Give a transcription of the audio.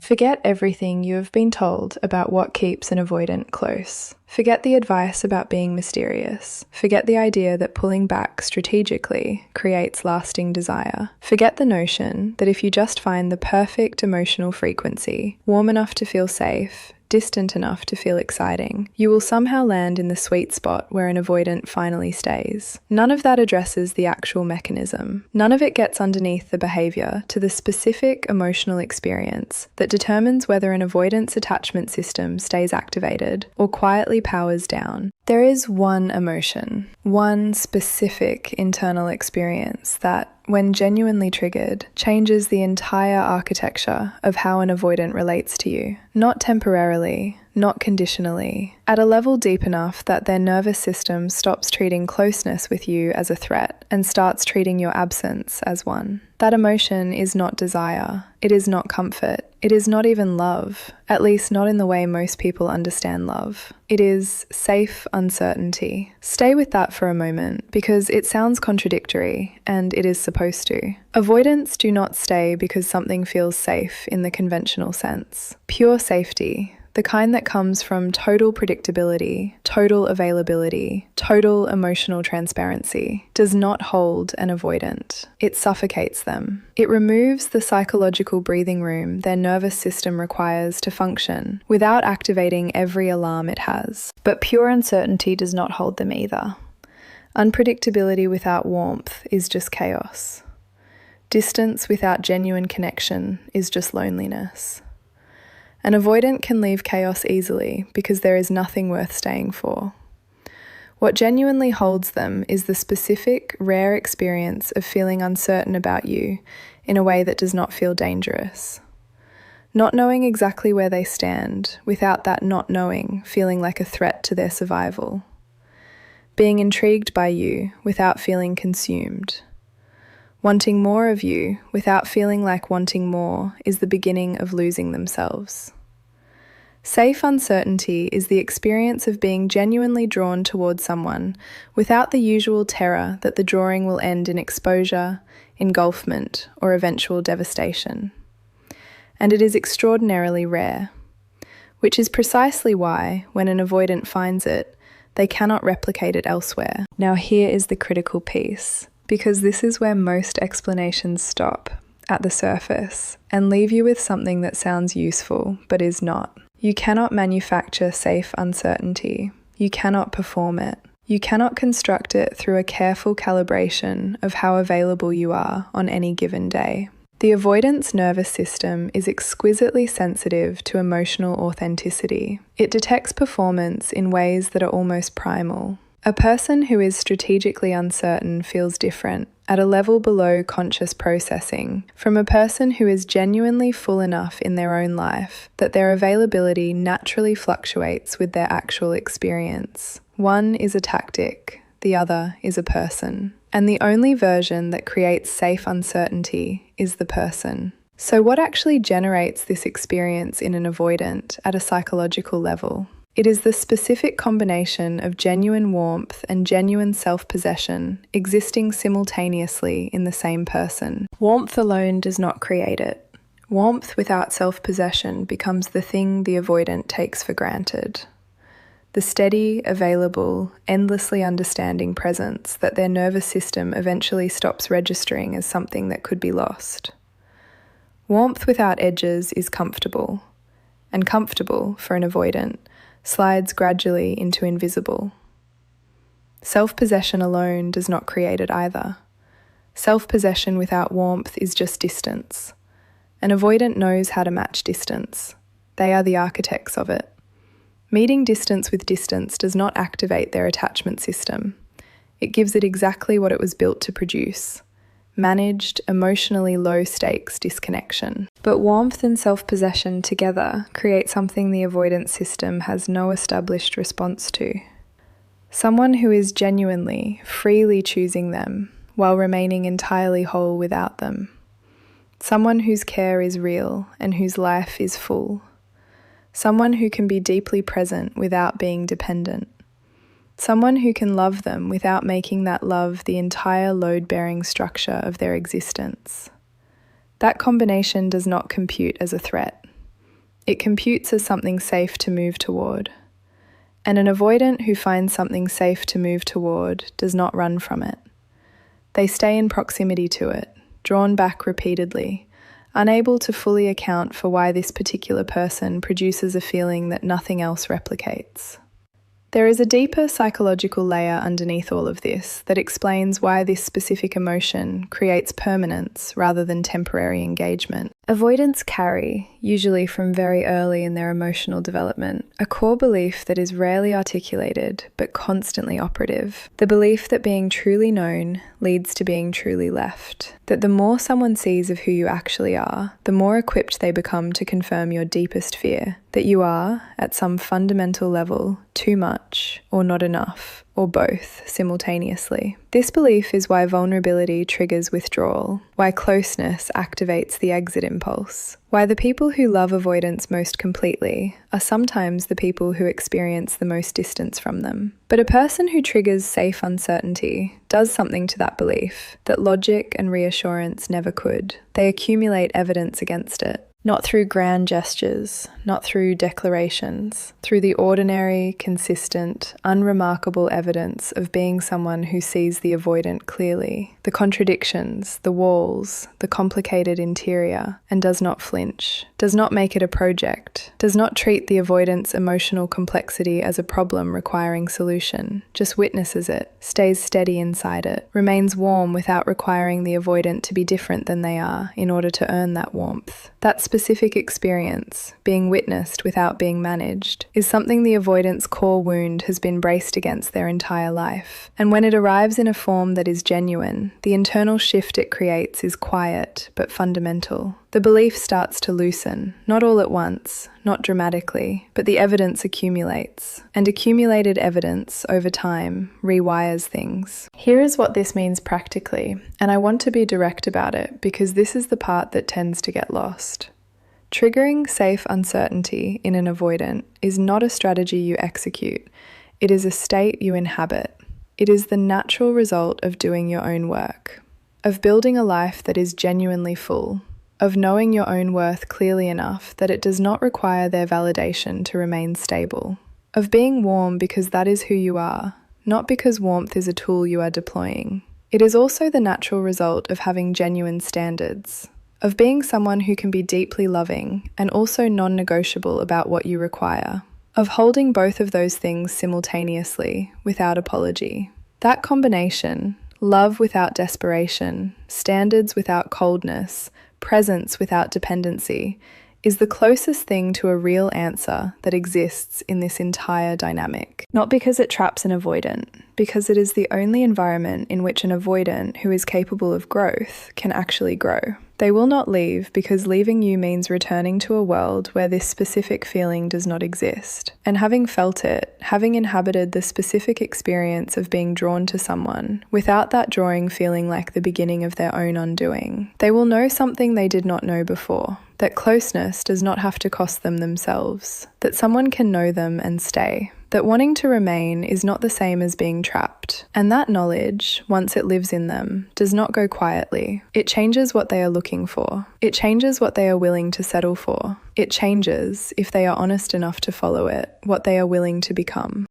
Forget everything you have been told about what keeps an avoidant close. Forget the advice about being mysterious. Forget the idea that pulling back strategically creates lasting desire. Forget the notion that if you just find the perfect emotional frequency, warm enough to feel safe, distant enough to feel exciting, you will somehow land in the sweet spot where an avoidant finally stays. None of that addresses the actual mechanism. None of it gets underneath the behavior to the specific emotional experience that determines whether an avoidance attachment system stays activated or quietly powers down. There is one emotion, one specific internal experience that, when genuinely triggered, changes the entire architecture of how an avoidant relates to you. Not temporarily, not conditionally, at a level deep enough that their nervous system stops treating closeness with you as a threat and starts treating your absence as one. That emotion is not desire. It is not comfort. It is not even love, at least not in the way most people understand love. It is safe uncertainty. Stay with that for a moment because it sounds contradictory, and it is supposed to. Avoidants do not stay because something feels safe in the conventional sense. Pure safety, the kind that comes from total predictability, total availability, total emotional transparency, does not hold an avoidant. It suffocates them. It removes the psychological breathing room their nervous system requires to function without activating every alarm it has. But pure uncertainty does not hold them either. Unpredictability without warmth is just chaos. Distance without genuine connection is just loneliness. An avoidant can leave chaos easily because there is nothing worth staying for. What genuinely holds them is the specific, rare experience of feeling uncertain about you in a way that does not feel dangerous. Not knowing exactly where they stand, without that not knowing feeling like a threat to their survival. Being intrigued by you without feeling consumed. Wanting more of you without feeling like wanting more is the beginning of losing themselves. Safe uncertainty is the experience of being genuinely drawn towards someone without the usual terror that the drawing will end in exposure, engulfment, or eventual devastation. And it is extraordinarily rare, which is precisely why, when an avoidant finds it, they cannot replicate it elsewhere. Now here is the critical piece, because this is where most explanations stop, at the surface, and leave you with something that sounds useful, but is not. You cannot manufacture safe uncertainty. You cannot perform it. You cannot construct it through a careful calibration of how available you are on any given day. The avoidance nervous system is exquisitely sensitive to emotional authenticity. It detects performance in ways that are almost primal. A person who is strategically uncertain feels different, at a level below conscious processing, from a person who is genuinely full enough in their own life that their availability naturally fluctuates with their actual experience. One is a tactic, the other is a person. And the only version that creates safe uncertainty is the person. So what actually generates this experience in an avoidant at a psychological level? It is the specific combination of genuine warmth and genuine self-possession existing simultaneously in the same person. Warmth alone does not create it. Warmth without self-possession becomes the thing the avoidant takes for granted. The steady, available, endlessly understanding presence that their nervous system eventually stops registering as something that could be lost. Warmth without edges is comfortable, and comfortable, for an avoidant, slides gradually into invisible. Self-possession alone does not create it either. Self-possession without warmth is just distance. An avoidant knows how to match distance. They are the architects of it. Meeting distance with distance does not activate their attachment system. It gives it exactly what it was built to produce: managed, emotionally low-stakes disconnection. But warmth and self-possession together create something the avoidance system has no established response to. Someone who is genuinely, freely choosing them while remaining entirely whole without them. Someone whose care is real and whose life is full. Someone who can be deeply present without being dependent. Someone who can love them without making that love the entire load-bearing structure of their existence. That combination does not compute as a threat. It computes as something safe to move toward. And an avoidant who finds something safe to move toward does not run from it. They stay in proximity to it, drawn back repeatedly, unable to fully account for why this particular person produces a feeling that nothing else replicates. There is a deeper psychological layer underneath all of this that explains why this specific emotion creates permanence rather than temporary engagement. Avoidants carry, usually from very early in their emotional development, a core belief that is rarely articulated but constantly operative. The belief that being truly known leads to being truly left. That the more someone sees of who you actually are, the more equipped they become to confirm your deepest fear, that you are, at some fundamental level, too much or not enough, or both simultaneously. This belief is why vulnerability triggers withdrawal, why closeness activates the exit impulse, why the people who love avoidance most completely are sometimes the people who experience the most distance from them. But a person who triggers safe uncertainty does something to that belief that logic and reassurance never could. They accumulate evidence against it. Not through grand gestures, not through declarations, through the ordinary, consistent, unremarkable evidence of being someone who sees the avoidant clearly, the contradictions, the walls, the complicated interior, and does not flinch, does not make it a project, does not treat the avoidant's emotional complexity as a problem requiring solution, just witnesses it, stays steady inside it, remains warm without requiring the avoidant to be different than they are in order to earn that warmth. That specific experience, being witnessed without being managed, is something the avoidant's core wound has been braced against their entire life. And when it arrives in a form that is genuine, the internal shift it creates is quiet but fundamental. The belief starts to loosen, not all at once, not dramatically, but the evidence accumulates. And accumulated evidence, over time, rewires things. Here is what this means practically, and I want to be direct about it because this is the part that tends to get lost. Triggering safe uncertainty in an avoidant is not a strategy you execute. It is a state you inhabit. It is the natural result of doing your own work, of building a life that is genuinely full, of knowing your own worth clearly enough that it does not require their validation to remain stable, of being warm because that is who you are, not because warmth is a tool you are deploying. It is also the natural result of having genuine standards, of being someone who can be deeply loving and also non-negotiable about what you require, of holding both of those things simultaneously without apology. That combination, love without desperation, standards without coldness, presence without dependency, is the closest thing to a real answer that exists in this entire dynamic. Not because it traps an avoidant, because it is the only environment in which an avoidant who is capable of growth can actually grow. They will not leave because leaving you means returning to a world where this specific feeling does not exist. And having felt it, having inhabited the specific experience of being drawn to someone, without that drawing feeling like the beginning of their own undoing, they will know something they did not know before. That closeness does not have to cost them themselves. That someone can know them and stay. That wanting to remain is not the same as being trapped. And that knowledge, once it lives in them, does not go quietly. It changes what they are looking for. It changes what they are willing to settle for. It changes, if they are honest enough to follow it, what they are willing to become.